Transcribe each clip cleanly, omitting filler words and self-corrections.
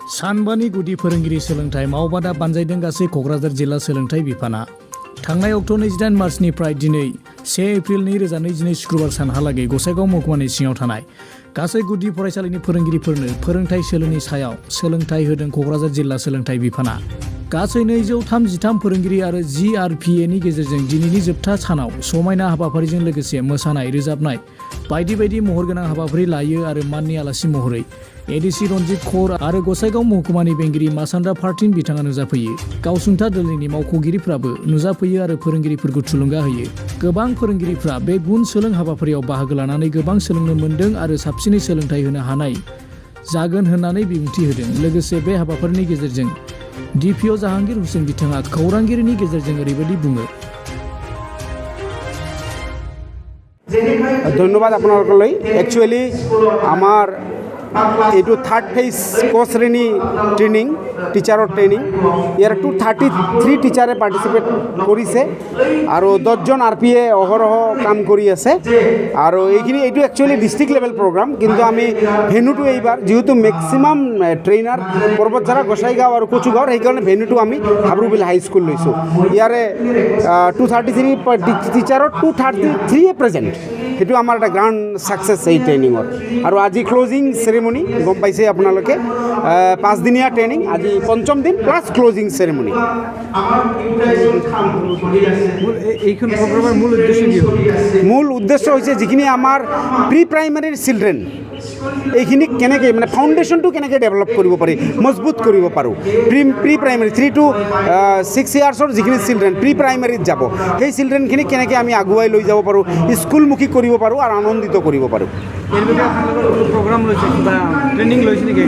सानबानि गुदि फोरोंगिरि सोलोंथाइ मावबादा बानजायदों गासै क'क्राझार जिल्ला सोलोंथाइ बिफाना थांनाय अक्ट' 28 मार्चनिफ्राय दिनै 1 एप्रिल 2022 शुक्रबार सानहालागै गसाइगाव महकुमानि सिङाव थानाय गासै गुदि फरायसालिनि फोरोंगिरिफोरनो फोरोंथाइ सोलोनि सायाव सोलोंथाइ होदों क'क्राझार जिल्ला सोलोंथाइ बिफाना गासै 233 फोरोंगिरि आरो GRPAनि गेजेरजों दिनैनि जोबथा सानाव समायना हाबाफारिजों लोगोसे मोसानाय रोजाबनाय बायदि बायदि महरगोनां हाबाफारि लायो आरो माननि आलासि महरै एडिसि रनजित कौर आरो गसाइगाव महकुमानि बेंगिरि मासान्दा फार्टिन बिथाङा नुजाफैयो गावसुंथा दोलोनि मावख'गिरिफ्राबो नुजाफैयो आरो फोरोंगिरिफोरखौ थुलुंगा होयो गोबां फोरोंगिरिफ्रा बे गुन सोलों हाबाफारियाव बाहागो लानानै गोबां सोलोंनो मोन्दों आरो साबसिनै सोलोंथाइ होनो हानाय जागोन होननानै बिबुंथि होदों लोगोसे बे हाबाफारिनि गेजेरजों DPO জাহাঙ্গীর হোসেন बिथाङा खौरांगिरिनि गेजेरजों ओरैबायदि बुङो ধন্যবাদ আপোনালোকলৈ একচুয়ালি আমাৰ এইটো থাৰ্ড ফেজ ক শ্ৰেণী ট্ৰেইনিং টিচাৰৰ ট্ৰেইনিং ইয়াৰ 233 টিচাৰে পাৰ্টিচিপেট কৰিছে আৰু 10জন RPA অহৰহ কাম কৰি আছে আৰু এইটো একচুয়ালি ডিস্ট্ৰিক্ট লেভেল প্ৰগ্ৰাম কিন্তু আমি ভেনুটো এইবাৰ যেহেতু ম্যাক্সিমাম ট্ৰেইনাৰ পৰ্বতঝাৰা গোসাইগাঁও আৰু কচুগাঁৱৰ সেইকাৰণে ভেনুটো আমি হাবৰুবিল হাই স্কুল লৈছোঁ ইয়াৰে 233 টিচাৰৰ 233 প্ৰেজেণ্ট সেইটো আমাৰ এটা গ্ৰাণ্ড সাকসেছ এই ট্ৰেইনিঙৰ আৰু আজি ক্লোজিং সেৰেমনি গম পাইছে আপোনালোকে 5 দিনীয়া ট্ৰেইনিং আজি পঞ্চম দিন প্লাস ক্লোজিং সেৰেমনি এইখন প্ৰগ্ৰামৰ মূল উদ্দেশ্য হৈছে যিখিনি আমাৰ প্ৰি প্ৰাইমাৰীৰ চিলড্ৰেন এইখিনি কেনেকৈ মানে ফাউণ্ডেশ্যনটো কেনেকৈ ডেভেলপ কৰিব পাৰি মজবুত কৰিব পাৰোঁ প্ৰি প্ৰাইমাৰী 3 to 6 ইয়াৰ্ছৰ যিখিনি চিলড্ৰেন প্ৰি প্ৰাইমাৰীত যাব সেই চিলড্ৰেনখিনি কেনেকৈ আমি আগুৱাই লৈ যাব পাৰোঁ স্কুলমুখী কৰিব পাৰোঁ আৰু আনন্দিত কৰিব পাৰোঁ প্ৰগ্ৰাম লৈছে বা ট্ৰেইনিং লৈছে নেকি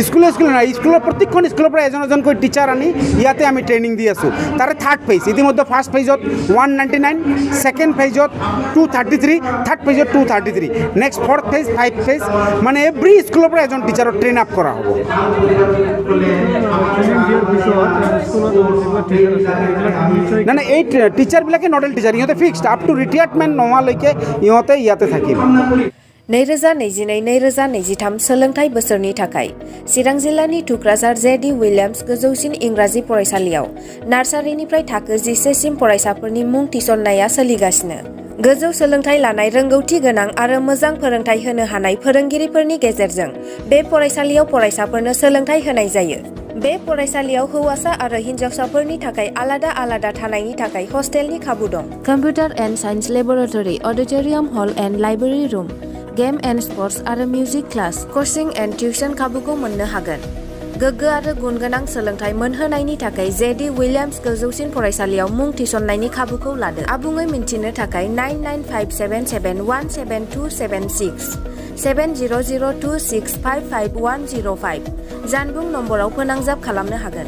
স্কুল নাই স্কুলৰ প্ৰত্যেকখন স্কুলৰ পৰা এজনকৈ টিচাৰ আনি ইয়াতে আমি ট্ৰেইনিং দি আছোঁ তাৰে থাৰ্ড ফেজ ইতিমধ্যে ফাৰ্ষ্ট ফেজত 199 ছেকেণ্ড ফেজত 233 থাৰ্ড ফেজত 233 নেক্সট ফৰ্থ ফেজ 5 ফেজ মানে এভৰি স্কুলৰ পৰা এজন টিচাৰৰ ট্ৰেইন আপ কৰা হ'ব না এই টিচাৰবিলাকে নডেল টিচাৰ ইহঁতে ফিক্সড আপ টু ৰিটায়াৰমেণ্ট নোহোৱালৈকে ইহঁতে ইয়াতে থাকিব 2022-2023 सोलोंथाइ बोसोरनि थाखाय चिरां जिल्लानि टुक्राझार जेडि विलियम्स गोजौसिन इंराजि फरायसालियाव नार्सारिनिफ्राय थाखो 11 सिम फरायसाफोरनि मुं थिसननाया सोलिगासिनो गोजौ सोलोंथाइ लानाय रोंगौथि गोनां आरो मोजां फोरोंथाइ होनो हानाय फोरोंगिरिफोरनि गेजेरजों बे फरायसालियाव फरायसाफोरनो सोलोंथाइ होनाय जायो बे फरायसालियाव हौवासा आरो हिन्जावसाफोरनि थाखाय आलादा थानायनि थाखाय हस्टेलनि खाबु दं कम्पिउटार एन्ड साइन्स लेबोरेटरि अडिटोरियाम हल end library room game and sprouts आरो मिउजिक क्लास कोचिं एन्ड टिउसन खाबुखौ मोननो हागोन गोग्गो आरो गुनगोनां सोलोंथाइ मोनहोनायनि थाखाय जेडि विलियम्स गोजौसिन फरायसालियाव मुं थिसननायनि खाबुखौ लादो आबुङै मिन्थिनो थाखाय 9957717276 7002655105 जानबुं नम्बराव फोनांजाब खालामनो हागोन